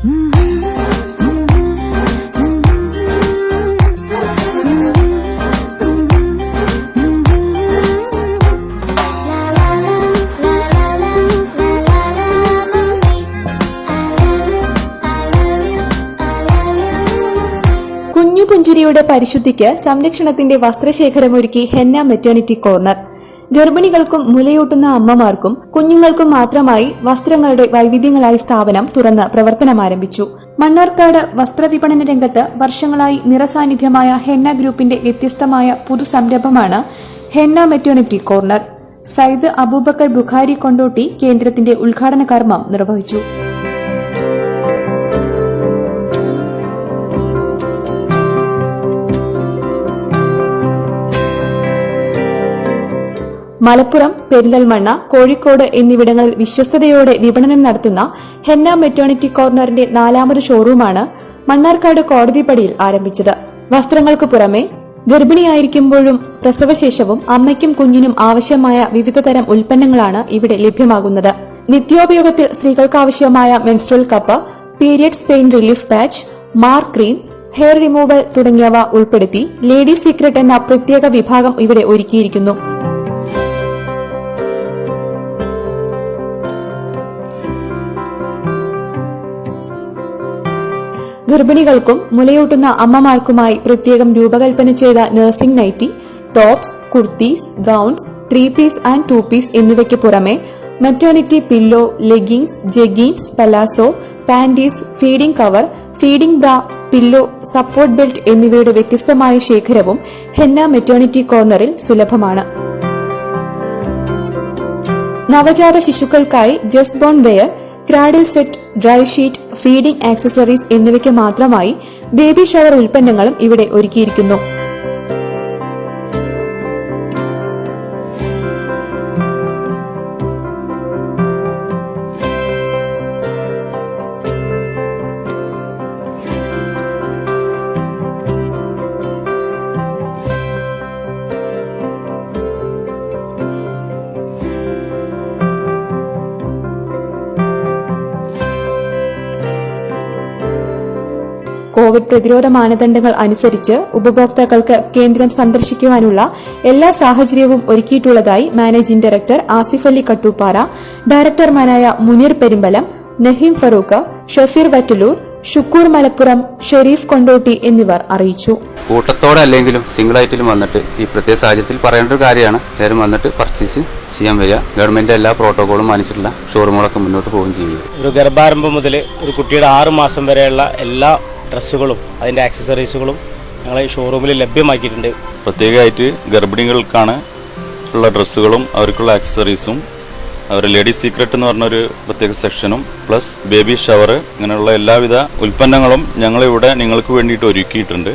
പുഞ്ചിരിയുടെ പരിശുദ്ധിക്ക് സംരക്ഷണത്തിന്റെ വസ്ത്രശേഖരമൊരുക്കി henna maternity corner. ഗർഭിണികൾക്കും മുലയൂട്ടുന്ന അമ്മമാർക്കും കുഞ്ഞുങ്ങൾക്കും മാത്രമായി വസ്ത്രങ്ങളുടെ വൈവിധ്യങ്ങളായി സ്ഥാപനം തുറന്ന് പ്രവർത്തനമാരംഭിച്ചു. മണ്ണാർക്കാട് വസ്ത്രവിപണന രംഗത്ത് വർഷങ്ങളായി നിറസാന്നിധ്യമായ ഹെന്ന ഗ്രൂപ്പിന്റെ വ്യത്യസ്തമായ പുതുസംരംഭമാണ് Henna maternity corner. Sayyid Aboobacker Bukhari Kondotty കേന്ദ്രത്തിന്റെ ഉദ്ഘാടന കർമ്മം നിർവഹിച്ചു. മലപ്പുറം, പെരിന്തൽമണ്ണ, കോഴിക്കോട് എന്നിവിടങ്ങളിൽ വിശ്വസ്തയോടെ വിപണനം നടത്തുന്ന ഹെന്ന മെറ്റേണിറ്റി കോർണറിന്റെ 4ാമത് ഷോറൂമാണ് മണ്ണാർക്കാട് കോടതിപ്പടിയിൽ ആരംഭിച്ചത്. വസ്ത്രങ്ങൾക്ക് പുറമെ ഗർഭിണിയായിരിക്കുമ്പോഴും പ്രസവശേഷവും അമ്മയ്ക്കും കുഞ്ഞിനും ആവശ്യമായ വിവിധതരം ഉൽപ്പന്നങ്ങളാണ് ഇവിടെ ലഭ്യമാകുന്നത്. നിത്യോപയോഗത്തിൽ സ്ത്രീകൾക്കാവശ്യമായ menstrual cup, periods pain relief patch, mark cream, hair removal തുടങ്ങിയവ ഉൾപ്പെടുത്തി ലേഡി സീക്രട്ട് എന്ന പ്രത്യേക വിഭാഗം ഇവിടെ ഒരുക്കിയിരിക്കുന്നു. ഗർഭിണികൾക്കും മുലയൂട്ടുന്ന അമ്മമാർക്കുമായി പ്രത്യേകം രൂപകൽപ്പന ചെയ്ത nursing nighty, tops, kurtis, gowns, 3 piece and 2 piece എന്നിവയ്ക്ക് പുറമെ maternity pillow, leggings, jeggings, palazzo, panties, feeding cover, feeding bra, pillow, support belt എന്നിവയുടെ വ്യത്യസ്തമായ ശേഖരവും ഹെന്ന മെറ്റേണിറ്റി കോർണറിൽ സുലഭമാണ്. നവജാത ശിശുക്കൾക്കായി just born wear, cradle set, dry sheet, feeding accessories എന്നിവയ്ക്ക് മാത്രമായി ബേബി ഷവർ ഉൽപ്പന്നങ്ങളും ഇവിടെ ഒരുക്കിയിരിക്കുന്നു. കോവിഡ് പ്രതിരോധ മാനദണ്ഡങ്ങൾ അനുസരിച്ച് ഉപഭോക്താക്കൾക്ക് കേന്ദ്രം സന്ദർശിക്കുവാനുള്ള എല്ലാ സാഹചര്യവും ഒരുക്കിയിട്ടുള്ളതായി മാനേജിംഗ് ഡയറക്ടർ ആസിഫ് അലി കട്ടൂപ്പാറ, ഡയറക്ടർമാരായ മുനീർ പെരുമ്പലം, നഹീം ഫറൂഖ്, ഷഫീർ വറ്റലൂർ, ഷുക്കൂർ മലപ്പുറം, ഷെരീഫ് കൊണ്ടോട്ടി എന്നിവർ അറിയിച്ചു. കൂട്ടത്തോടെ അല്ലെങ്കിലും സിംഗിൾ ആയിട്ടിലും വന്നിട്ട് ഈ പ്രത്യേക സാഹചര്യത്തിൽ പറയേണ്ട ഒരു കാര്യമാണ്. എല്ലാവരും വന്നിട്ട് പർച്ചേസ് ചെയ്യാൻ വരിക. ഗവൺമെന്റ് എല്ലാ പ്രോട്ടോകോളും മാനിച്ചിട്ടുള്ള ഷോറൂമുകളൊക്കെ മുന്നോട്ട് പോവുകയും ചെയ്യുക. ഒരു ഗർഭാരംഭം മുതൽ ഒരു കുട്ടിയുടെ 6 മാസം വരെയുള്ള എല്ലാ ഡ്രസ്സുകളും അതിൻ്റെ ആക്സസറീസുകളും ഞങ്ങൾ ഈ ഷോറൂമിൽ ലഭ്യമാക്കിയിട്ടുണ്ട്. പ്രത്യേകമായിട്ട് ഗർഭിണികൾക്കാണ് ഉള്ള ഡ്രസ്സുകളും അവർക്കുള്ള ആക്സസറീസും, അവർ ലേഡീസ് സീക്രട്ട് എന്ന് പറഞ്ഞൊരു പ്രത്യേക സെക്ഷനും, പ്ലസ് ബേബി ഷവർ, ഇങ്ങനെയുള്ള എല്ലാവിധ ഉൽപ്പന്നങ്ങളും ഞങ്ങളിവിടെ നിങ്ങൾക്ക് വേണ്ടിയിട്ട് ഒരുക്കിയിട്ടുണ്ട്.